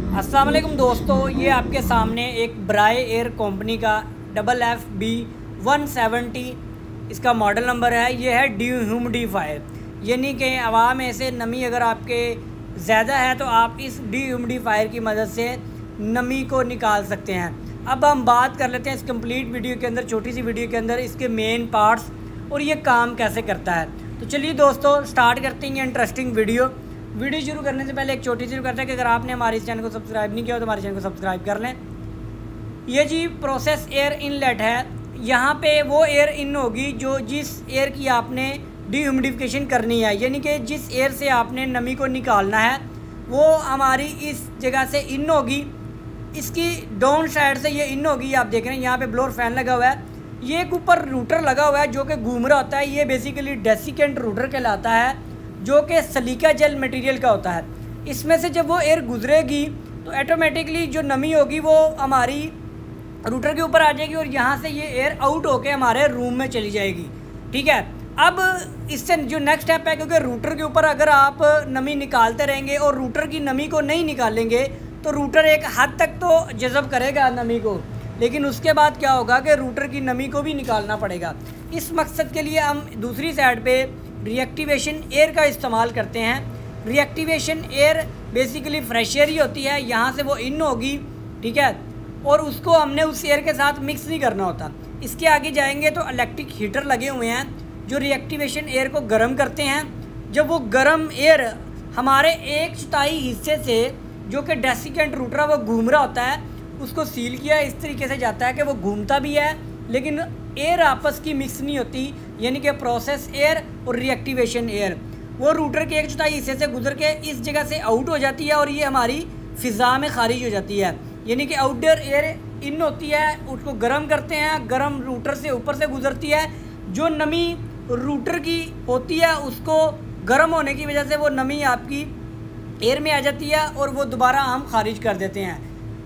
अस्सलाम वालेकुम दोस्तों, ये आपके सामने एक ब्राई एयर कंपनी का FB170 इसका मॉडल नंबर है। ये है डीह्यूमिडिफायर, यानी कि हवा में से नमी अगर आपके ज़्यादा है तो आप इस डीह्यूमिडिफायर की मदद से नमी को निकाल सकते हैं। अब हम बात कर लेते हैं इस कंप्लीट वीडियो के अंदर, छोटी सी वीडियो के अंदर, इसके मेन पार्ट्स और ये काम कैसे करता है। तो चलिए दोस्तों स्टार्ट करते हैं इंटरेस्टिंग वीडियो शुरू करने से पहले एक छोटी सी करते हैं कि अगर आपने हमारे इस चैनल को सब्सक्राइब नहीं किया हो तो हमारे चैनल को सब्सक्राइब कर लें। ये जी प्रोसेस एयर इनलेट है, यहाँ पे वो एयर इन होगी जो जिस एयर की आपने डीह्यूमिडिफिकेशन करनी है, यानी कि जिस एयर से आपने नमी को निकालना है वो हमारी इस जगह से इन होगी। इसकी डाउन साइड से ये इन होगी। आप देख रहे हैं यहाँ पे ब्लोअर फैन लगा हुआ है, ये एक ऊपर रूटर लगा हुआ है जो कि घूम रहा होता है। ये बेसिकली डेसिकेंट रूटर कहलाता है जो कि सिलिका जेल मटेरियल का होता है। इसमें से जब वो एयर गुजरेगी तो ऑटोमेटिकली जो नमी होगी वो हमारी रूटर के ऊपर आ जाएगी और यहाँ से ये एयर आउट होके हमारे रूम में चली जाएगी। ठीक है, अब इससे जो नेक्स्ट स्टेप है, क्योंकि रूटर के ऊपर अगर आप नमी निकालते रहेंगे और रूटर की नमी को नहीं निकालेंगे तो रूटर एक हद तक तो जज़ब करेगा नमी को, लेकिन उसके बाद क्या होगा कि रूटर की नमी को भी निकालना पड़ेगा। इस मकसद के लिए हम दूसरी साइड पे रिएक्टिवेशन एयर का इस्तेमाल करते हैं। Reactivation air basically fresh air ही होती है, यहाँ से वो इन होगी, ठीक है, और उसको हमने उस एयर के साथ मिक्स नहीं करना होता। इसके आगे जाएंगे तो इलेक्ट्रिक हीटर लगे हुए हैं जो रिएक्टिवेशन एयर को गर्म करते हैं। जब वो गर्म एयर हमारे 1/4 हिस्से से जो कि डेसिकेंट रूटर वो घूम रहा होता है उसको सील किया इस तरीके से जाता है कि वो घूमता भी है लेकिन एयर आपस की मिक्स नहीं होती, यानी कि प्रोसेस एयर और रिएक्टिवेशन एयर वो रूटर के 1/4 हिस्से से गुजर के इस जगह से आउट हो जाती है और ये हमारी फ़िज़ा में खारिज हो जाती है। यानी कि आउटडोर एयर इन होती है, उसको गर्म करते हैं, गर्म रूटर से ऊपर से गुजरती है। जो नमी रूटर की होती है उसको गर्म होने की वजह से वो नमी आपकी एयर में आ जाती है और वो दोबारा हम खारिज कर देते हैं।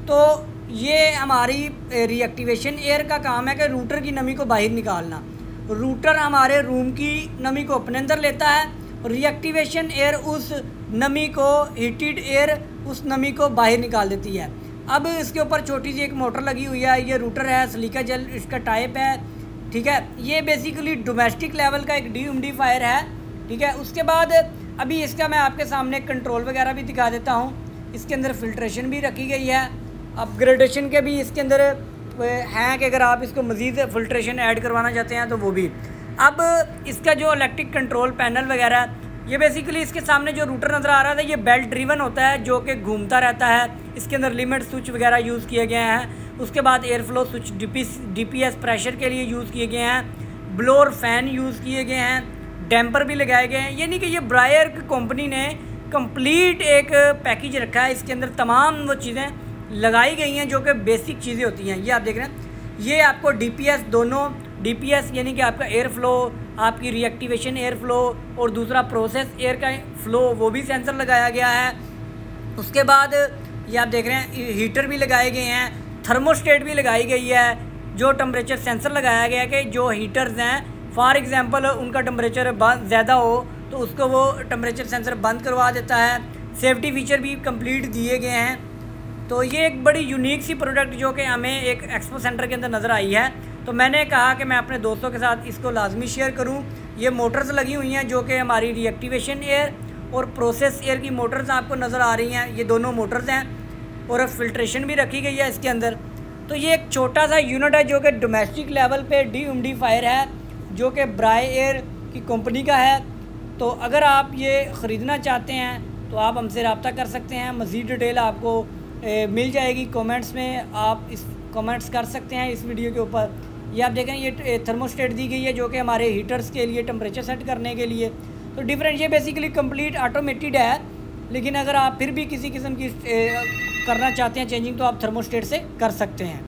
तो ये हमारी रिएक्टिवेशन एयर का काम है कि रूटर की नमी को बाहर निकालना। रूटर हमारे रूम की नमी को अपने अंदर लेता है, रिएक्टिवेशन एयर उस नमी को, हीटेड एयर उस नमी को बाहर निकाल देती है। अब इसके ऊपर छोटी सी एक मोटर लगी हुई है, ये रूटर है, सिलिका जेल इसका टाइप है, ठीक है। ये बेसिकली डोमेस्टिक लेवल का एक डीह्यूमिडिफायर है, ठीक है। उसके बाद अभी इसका मैं आपके सामने कंट्रोल वगैरह भी दिखा देता हूँ। इसके अंदर फिल्ट्रेशन भी रखी गई है, अपग्रेडेशन के भी इसके अंदर हैं कि अगर आप इसको मज़ीद फ़िल्ट्रेशन ऐड करवाना चाहते हैं तो वो भी। अब इसका जो इलेक्ट्रिक कंट्रोल पैनल वगैरह, ये बेसिकली इसके सामने जो रूटर नज़र आ रहा था ये बेल्ट ड्रिवन होता है जो कि घूमता रहता है। इसके अंदर लिमिट स्विच वगैरह यूज़ किए गए हैं। उसके बाद air flow switch DPS pressure के लिए यूज़ किए गए हैं, ब्लोअर फ़ैन यूज़ किए गए हैं, डैम्पर भी लगाए गए हैं। यानी कि ये ब्राई एयर कंपनी ने कंप्लीट एक पैकेज रखा है, इसके अंदर तमाम वो चीज़ें लगाई गई हैं जो कि बेसिक चीज़ें होती हैं। ये आप देख रहे हैं, ये आपको DPS दोनों, DPS यानी कि आपका एयर फ्लो, आपकी रिएक्टिवेशन एयर फ्लो और दूसरा प्रोसेस एयर का फ्लो, वो भी सेंसर लगाया गया है। उसके बाद ये आप देख रहे हैं हीटर भी लगाए गए हैं, थर्मोस्टेट भी लगाई गई है, जो टेम्परेचर सेंसर लगाया गया है कि जो हीटर्स हैं फॉर एग्ज़ाम्पल उनका टेम्परेचर ज़्यादा हो तो उसको वो टेम्परेचर सेंसर बंद करवा देता है। सेफ्टी फीचर भी कंप्लीट दिए गए हैं। तो ये एक बड़ी यूनिक सी प्रोडक्ट जो कि हमें एक एक्सपो सेंटर के अंदर नज़र आई है, तो मैंने कहा कि मैं अपने दोस्तों के साथ इसको लाजमी शेयर करूं। ये मोटर्स लगी हुई हैं जो कि हमारी रिएक्टिवेशन एयर और प्रोसेस एयर की मोटर्स आपको नज़र आ रही हैं, ये दोनों मोटर्स हैं और फिल्ट्रेशन भी रखी गई है इसके अंदर। तो ये एक छोटा सा यूनिट है जो कि डोमेस्टिक लेवल पे डीह्यूमिडिफायर है जो कि ब्राई एयर की कंपनी का है। तो अगर आप ये ख़रीदना चाहते हैं तो आप हमसे रब्ता कर सकते हैं, मज़ीद डिटेल आपको मिल जाएगी कमेंट्स में, आप इस कमेंट्स कर सकते हैं इस वीडियो के ऊपर। ये आप देखें ये थर्मोस्टेट दी गई है जो कि हमारे हीटर्स के लिए टेम्परेचर सेट करने के लिए। तो डिफरेंट, ये बेसिकली कंप्लीट ऑटोमेटेड है, लेकिन अगर आप फिर भी किसी किस्म की करना चाहते हैं चेंजिंग तो आप थर्मोस्टेट से कर सकते हैं।